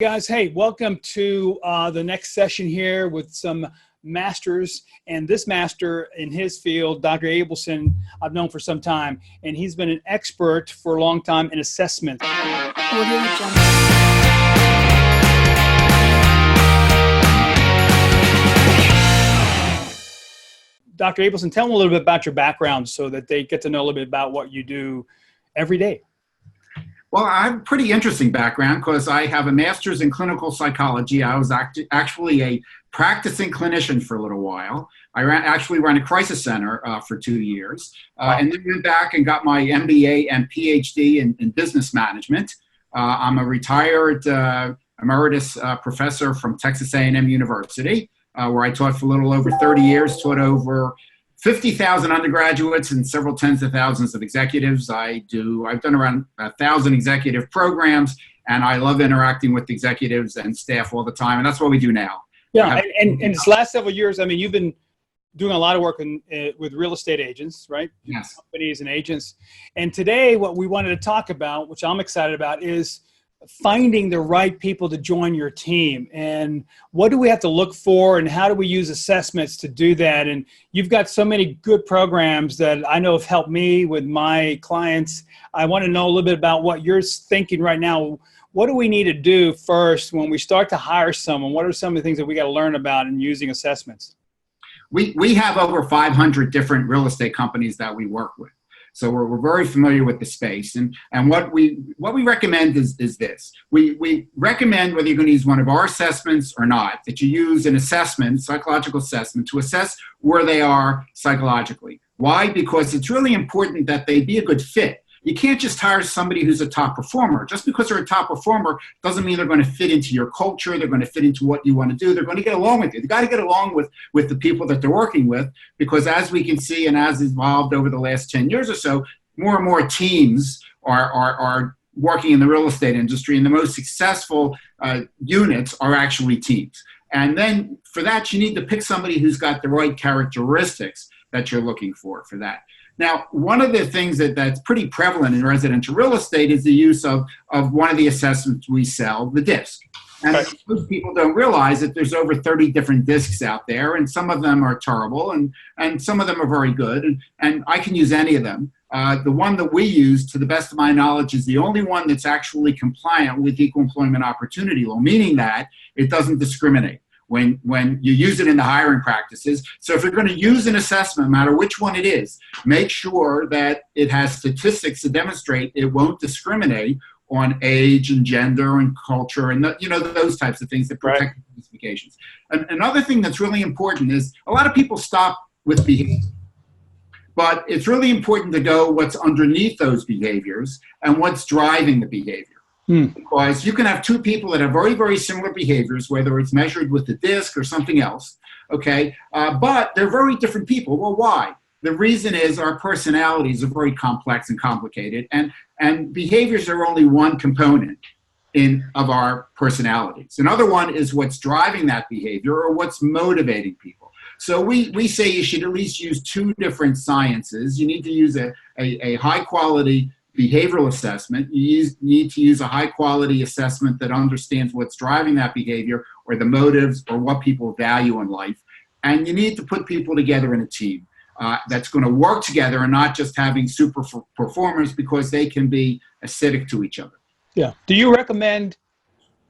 Guys, hey, welcome to the next session here with some masters. And this master in his field, Dr. Abelson, I've known for some time, and he's been an expert for a long time in assessment. Dr. Abelson, tell them a little bit about your background so that they get to know a little bit about what you do every day. Well, I have a pretty interesting background because I have a master's in clinical psychology. I was actually a practicing clinician for a little while. I actually ran a crisis center for 2 years, and then went back and got my MBA and PhD in business management. I'm a retired emeritus professor from Texas A&M University, where I taught for a little over 30 years, taught over 50,000 undergraduates and several tens of thousands of executives. I've done around 1,000 executive programs, and I love interacting with executives and staff all the time, and that's what we do now. Yeah, and this last several years, I mean, you've been doing a lot of work with real estate agents, right? Yes. Companies and agents. And today, what we wanted to talk about, which I'm excited about, is finding the right people to join your team. And what do we have to look for, and how do we use assessments to do that? And you've got so many good programs that I know have helped me with my clients. I want to know a little bit about what you're thinking right now. What do we need to do first when we start to hire someone? What are some of the things that we got to learn about in using assessments? We have over 500 different real estate companies that we work with. So we're very familiar with the space, and what we recommend is this. We recommend, whether you're going to use one of our assessments or not, that you use an assessment, psychological assessment, to assess where they are psychologically. Why? Because it's really important that they be a good fit. You can't just hire somebody who's a top performer. Just because they're a top performer doesn't mean they're going to fit into your culture. They're going to fit into what you want to do. They're going to get along with you. They've got to get along with the people that they're working with, because as we can see, and as evolved over the last 10 years or so, more and more teams are working in the real estate industry, and the most successful units are actually teams. And then for that, you need to pick somebody who's got the right characteristics that you're looking for that. Now, one of the things that's pretty prevalent in residential real estate is the use of one of the assessments we sell, the DISC. And most people don't realize that there's over 30 different DISCs out there, and some of them are terrible, and some of them are very good, and I can use any of them. The one that we use, to the best of my knowledge, is the only one that's actually compliant with Equal Employment Opportunity Law, meaning that it doesn't discriminate when you use it in the hiring practices. So if you're going to use an assessment, no matter which one it is, make sure that it has statistics to demonstrate it won't discriminate on age and gender and culture and those types of things that protect classifications. And another thing that's really important is a lot of people stop with behavior. But it's really important to go what's underneath those behaviors and what's driving the behavior. Because you can have two people that have very, very similar behaviors, whether it's measured with the DISC or something else, okay? But they're very different people. Well, why? The reason is our personalities are very complex and complicated, and behaviors are only one component of our personalities. Another one is what's driving that behavior or what's motivating people. So we say you should at least use two different sciences. You need to use a high-quality behavioral assessment. You need to use a high-quality assessment that understands what's driving that behavior or the motives or what people value in life. And you need to put people together in a team that's going to work together and not just having super performers, because they can be acidic to each other. Yeah. Do you recommend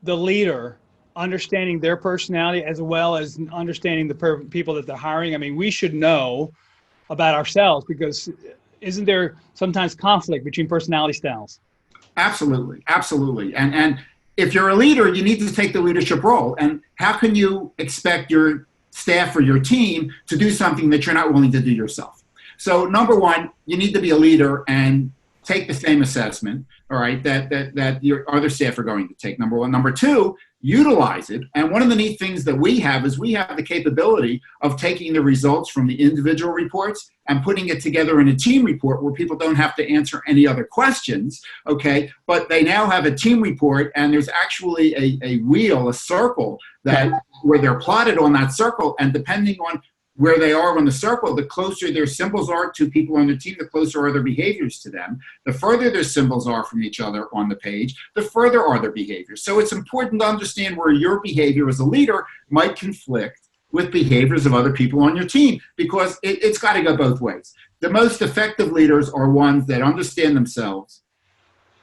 the leader understanding their personality as well as understanding the people that they're hiring? I mean, we should know about ourselves, because isn't there sometimes conflict between personality styles? Absolutely. Absolutely. And if you're a leader, you need to take the leadership role. And how can you expect your staff or your team to do something that you're not willing to do yourself? So number one, you need to be a leader and take the same assessment, all right, that your other staff are going to take, number one. Number two, utilize it. And one of the neat things that we have is we have the capability of taking the results from the individual reports and putting it together in a team report where people don't have to answer any other questions, okay? But they now have a team report, and there's actually a wheel, a circle, where they're plotted on that circle, and depending on where they are on the circle, the closer their symbols are to people on the team, the closer are their behaviors to them. The further their symbols are from each other on the page, the further are their behaviors. So it's important to understand where your behavior as a leader might conflict with behaviors of other people on your team, because it's got to go both ways. The most effective leaders are ones that understand themselves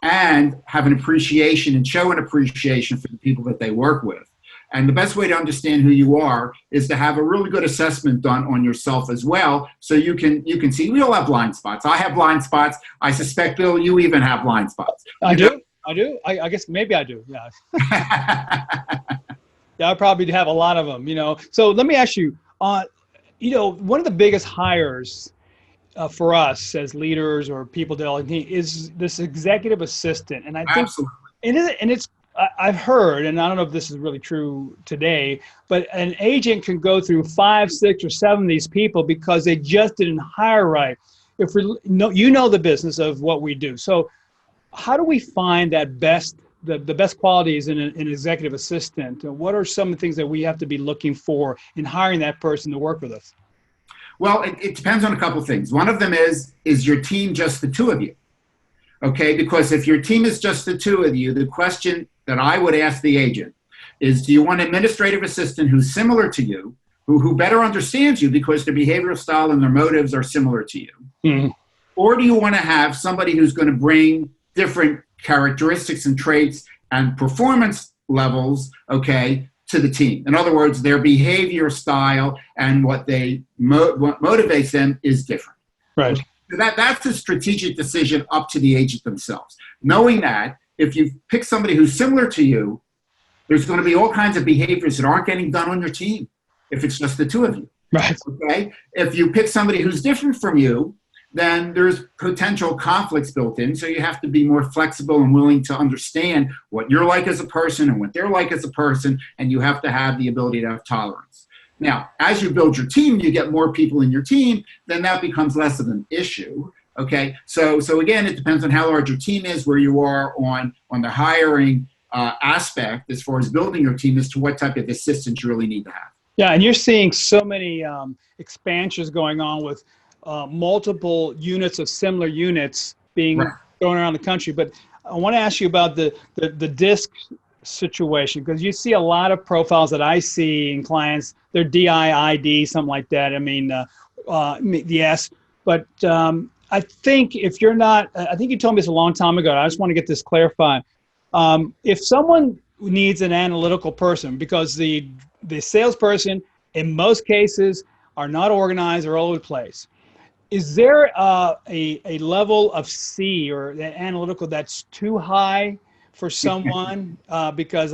and have an appreciation and show an appreciation for the people that they work with. And the best way to understand who you are is to have a really good assessment done on yourself as well, so you can see. We all have blind spots. I have blind spots. I suspect, Bill, you even have blind spots. I do. I guess maybe I do. Yeah. Yeah, I probably have a lot of them. So let me ask you. One of the biggest hires for us as leaders or people developing is this executive assistant, and I think Absolutely. I've heard, and I don't know if this is really true today, but an agent can go through 5, 6, or 7 of these people because they just didn't hire right. If we know the business of what we do, so how do we find that the best qualities in an executive assistant? What are some of the things that we have to be looking for in hiring that person to work with us? Well, it depends on a couple of things. One of them is your team just the two of you? Okay, because if your team is just the two of you, the question that I would ask the agent is, do you want an administrative assistant who's similar to you, who better understands you because their behavioral style and their motives are similar to you? Mm-hmm. Or do you want to have somebody who's going to bring different characteristics and traits and performance levels, okay, to the team? In other words, their behavior style and what what motivates them is different. Right. So that's a strategic decision up to the agent themselves. Knowing that if you pick somebody who's similar to you, there's going to be all kinds of behaviors that aren't getting done on your team if it's just the two of you. Right. Okay. If you pick somebody who's different from you, then there's potential conflicts built in. So you have to be more flexible and willing to understand what you're like as a person and what they're like as a person, and you have to have the ability to have tolerance. Now, as you build your team, you get more people in your team, then that becomes less of an issue. Okay, so again, it depends on how large your team is, where you are on the hiring aspect as far as building your team as to what type of assistance you really need to have. Yeah, and you're seeing so many expansions going on with multiple units of similar units being thrown around the country. But I want to ask you about the DISC situation, because you see a lot of profiles that I see in clients. They're DIID, something like that. I mean, yes, but I think if you're not, I think you told me this a long time ago. I just want to get this clarified. If someone needs an analytical person, because the salesperson in most cases are not organized or all over the place, is there a level of C or analytical that's too high for someone? Because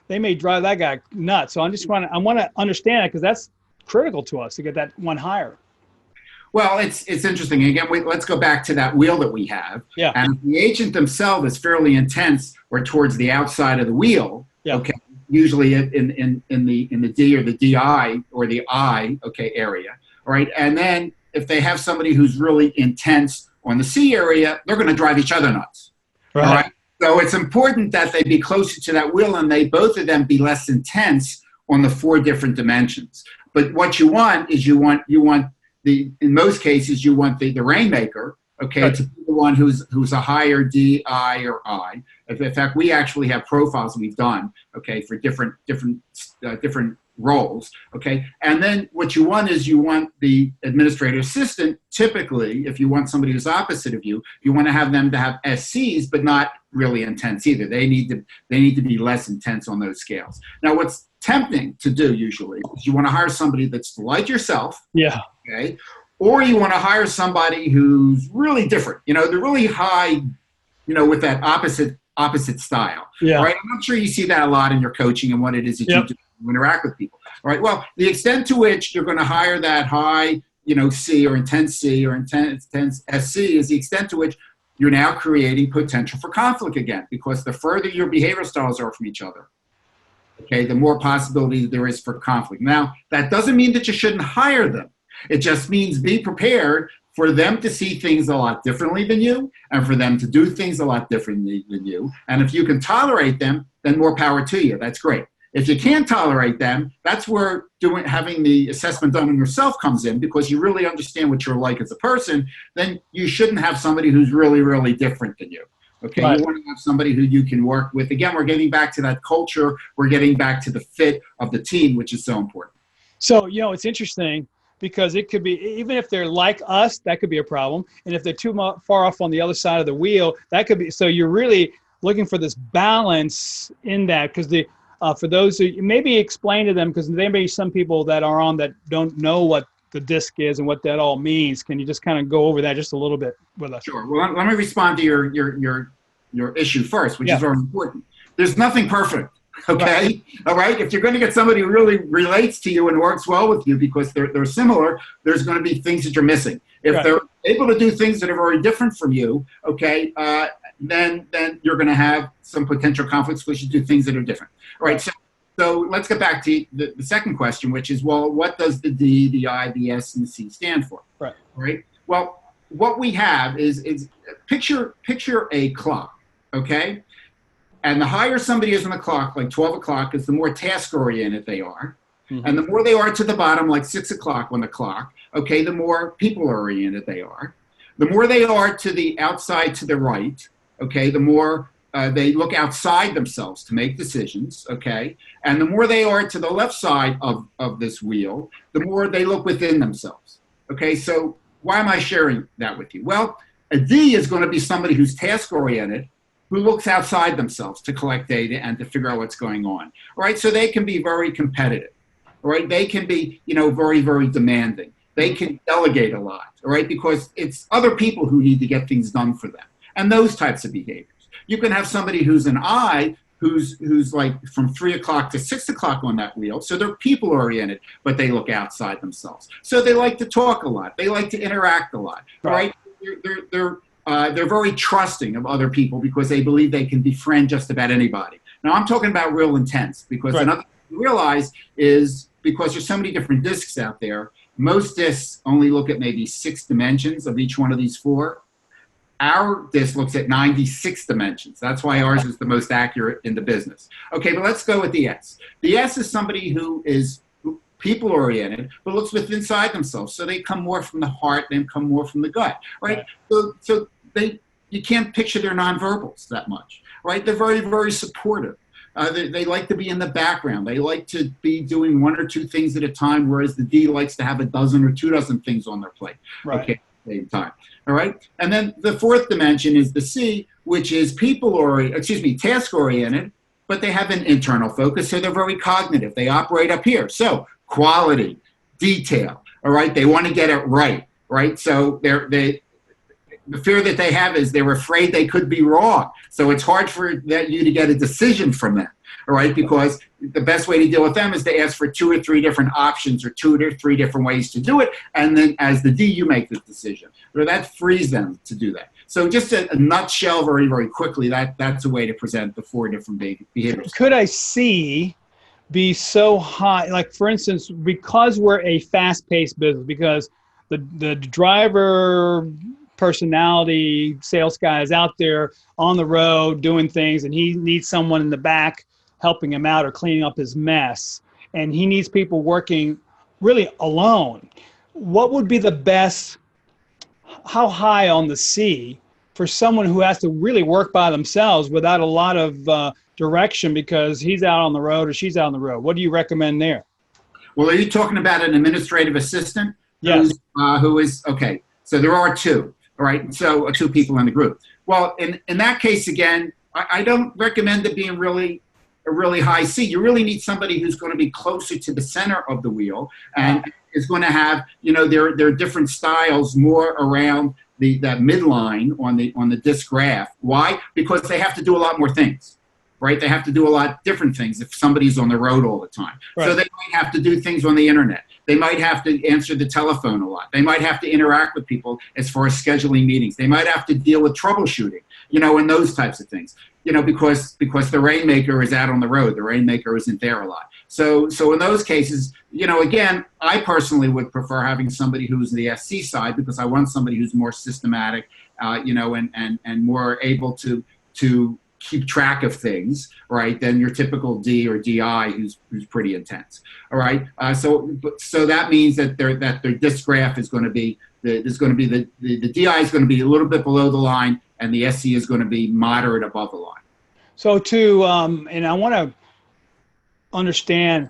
they may drive that guy nuts. So I want to understand it, because that's critical to us to get that one hire. Well, it's interesting. Again, let's go back to that wheel that we have. Yeah. And the agent themselves is fairly intense or towards the outside of the wheel. Yeah. Okay. Usually in the D or the DI or the I, okay, area. All right. And then if they have somebody who's really intense on the C area, they're going to drive each other nuts. Right. All right. So it's important that they be closer to that wheel and both of them be less intense on the 4 different dimensions. But what you want is in most cases, you want the rainmaker, okay, right, to be the one who's a higher D, I, or I. In fact, we actually have profiles we've done, okay, for different roles, okay. And then what you want is the administrative assistant. Typically, if you want somebody who's opposite of you, you want to have them to have SCs, but not really intense either. They need to be less intense on those scales. Now, what's tempting to do usually is you want to hire somebody that's like yourself. Yeah. Okay. Or you want to hire somebody who's really different. They're really high, with that opposite style. Yeah. Right. I'm not sure you see that a lot in your coaching and what it is that you do to interact with people. All right. Well, the extent to which you're going to hire that high, C or intense C or intense SC is the extent to which you're now creating potential for conflict again, because the further your behavioral styles are from each other, okay, the more possibility there is for conflict. Now, that doesn't mean that you shouldn't hire them. It just means be prepared for them to see things a lot differently than you and for them to do things a lot differently than you. And if you can tolerate them, then more power to you. That's great. If you can't tolerate them, that's where having the assessment done on yourself comes in, because you really understand what you're like as a person. Then you shouldn't have somebody who's really, really different than you. Okay, Right. you want to have somebody who you can work with. Again, we're getting back to that culture. We're getting back to the fit of the team, which is so important. So, it's interesting because it could be, even if they're like us, that could be a problem. And if they're too far off on the other side of the wheel, that could be, so you're really looking for this balance in that, because for those who, maybe explain to them, because there may be some people that are on that don't know what the DISC is and what that all means. Can you just kind of go over that just a little bit with us? Sure. Well, let me respond to your issue first, which is very important. There's nothing perfect. Okay. Right. All right. If you're going to get somebody who really relates to you and works well with you because they're similar, there's going to be things that you're missing. If they're able to do things that are very different from you, okay, then you're going to have some potential conflicts because you do things that are different. All right. So let's get back to the second question, which is, well, what does the D, the I, the S, and the C stand for? Right. Right. Well, what we have is picture a clock. Okay. And the higher somebody is on the clock, like 12 o'clock, is the more task-oriented they are. Mm-hmm. And the more they are to the bottom, like 6 o'clock on the clock, okay, the more people-oriented they are. The more they are to the outside to the right, okay, the more they look outside themselves to make decisions, okay? And the more they are to the left side of this wheel, the more they look within themselves, okay? So why am I sharing that with you? Well, a D is going to be somebody who's task-oriented, who looks outside themselves to collect data and to figure out what's going on, right? So they can be very competitive, right? They can be, very, very demanding. They can delegate a lot, right? Because it's other people who need to get things done for them, and those types of behaviors. You can have somebody who's an I, who's like from 3 o'clock to 6 o'clock on that wheel. So they're people oriented, but they look outside themselves. So they like to talk a lot. They like to interact a lot, right? They're very trusting of other people because they believe they can befriend just about anybody. Now, I'm talking about real intense, because another thing you realize is, because there's so many different discs out there, most discs only look at maybe 6 dimensions of each one of these 4. Our disc looks at 96 dimensions. That's why ours is the most accurate in the business. Okay, but let's go with the S. The S is somebody who is people-oriented, but looks within inside themselves. So they come more from the heart, they come more from the gut, right? So you can't picture their nonverbals that much, right? They're very, very supportive. They like to be in the background. They like to be doing 1 or 2 things at a time, whereas the D likes to have 12 or 24 things on their plate, okay, at the same time, all right? And then the 4th dimension is the C, which is task-oriented, but they have an internal focus, so they're very cognitive. They operate up here. So quality, detail, all right? They want to get it right? So the fear that they have is they're afraid they could be wrong. So it's hard for you to get a decision from them, all right? Because the best way to deal with them is to ask for 2 or 3 different options or 2 or 3 different ways to do it. And then as the D, you make the decision. But that frees them to do that. So just a nutshell, very, very quickly, that's a way to present the 4 different behaviors. Could I see be so high, like for instance, because we're a fast-paced business, because the driver personality sales guy is out there on the road doing things, and he needs someone in the back helping him out or cleaning up his mess, and he needs people working really alone. What would be the best, how high on the C for someone who has to really work by themselves without a lot of direction because he's out on the road or she's out on the road? What do you recommend there? Well, are you talking about an administrative assistant? Yes. Who is, okay, so there are 2, all right? So 2 people in the group. Well, in that case, again, I don't recommend it being really a really high C. You really need somebody who's going to be closer to the center of the wheel and is going to have, their different styles more around that midline on the disc graph. Why? Because they have to do a lot more things, right? They have to do a lot different things if somebody's on the road all the time. Right. So they might have to do things on the internet. They might have to answer the telephone a lot. They might have to interact with people as far as scheduling meetings. They might have to deal with troubleshooting, and those types of things, because the rainmaker is out on the road. The rainmaker isn't there a lot. So in those cases, again, I personally would prefer having somebody who's the SC side, because I want somebody who's more systematic, and more able to keep track of things, right, than your typical D or DI who's pretty intense. All right. So that means that their disc graph is going to be the DI is going to be a little bit below the line, and the SE is going to be moderate above the line. So and I want to understand,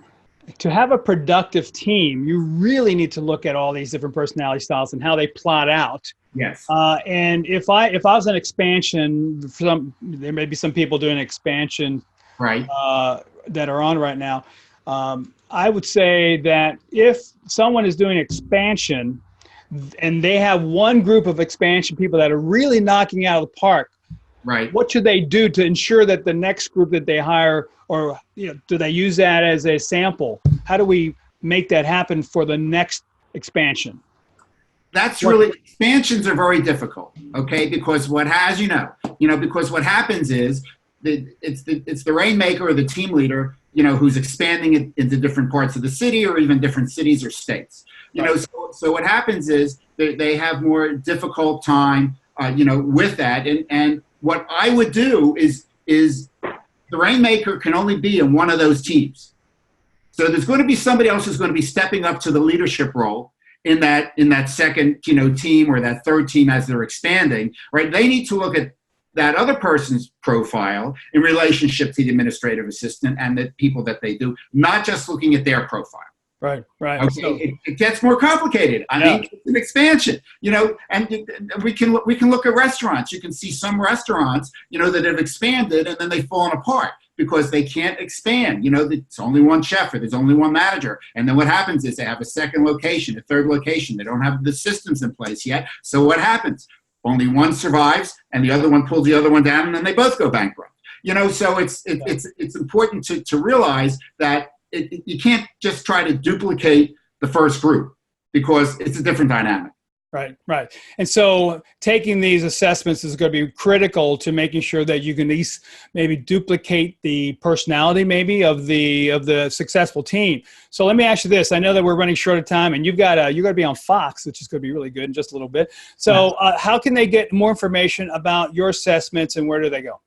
to have a productive team, you really need to look at all these different personality styles and how they plot out. Yes. And if I was an expansion, there may be some people doing expansion, right, that are on right now. I would say that if someone is doing expansion and they have one group of expansion people that are really knocking out of the park, right, what should they do to ensure that the next group that they hire, or do they use that as a sample? How do we make that happen for the next expansion? Expansions are very difficult, okay? Because because what happens is it's the rainmaker or the team leader, who's expanding it into different parts of the city or even different cities or states. So what happens is they have more difficult time, with that. And what I would do is the rainmaker can only be in one of those teams. So there's going to be somebody else who's going to be stepping up to the leadership role in that second, team or that third team as they're expanding, right? They need to look at that other person's profile in relationship to the administrative assistant and the people that they do, not just looking at their profile. Right. Okay, so it gets more complicated. I mean, it's an expansion, and we can look at restaurants. You can see some restaurants, that have expanded and then they've fallen apart because they can't expand. It's only one chef or there's only one manager. And then what happens is they have a second location, a third location. They don't have the systems in place yet. So what happens? Only one survives and the other one pulls the other one down and then they both go bankrupt. So it's important to realize that you can't just try to duplicate the first group because it's a different dynamic. Right. And so taking these assessments is going to be critical to making sure that you can at least maybe duplicate the personality maybe of the successful team. So let me ask you this. I know that we're running short of time and you've got to be on Fox, which is going to be really good in just a little bit. So how can they get more information about your assessments and where do they go?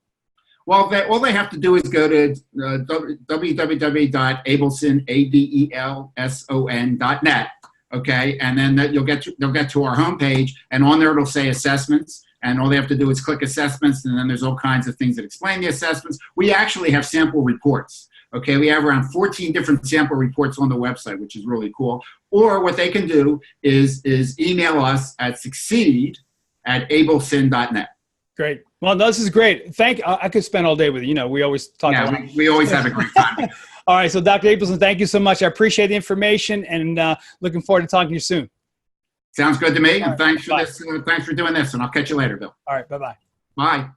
Well, all they have to do is go to www.abelson.net. Okay, and then they'll get to our homepage, and on there it'll say assessments, and all they have to do is click assessments, and then there's all kinds of things that explain the assessments. We actually have sample reports. Okay, we have around 14 different sample reports on the website, which is really cool. Or what they can do is email us at succeed@abelson.net. Great. Well, this is great. I could spend all day with you. We always talk. Yeah, we always have a great time. All right. So Dr. Abelson, thank you so much. I appreciate the information and looking forward to talking to you soon. Sounds good to me. And right, thanks for doing this. And I'll catch you later, Bill. All right. Bye-bye. Bye.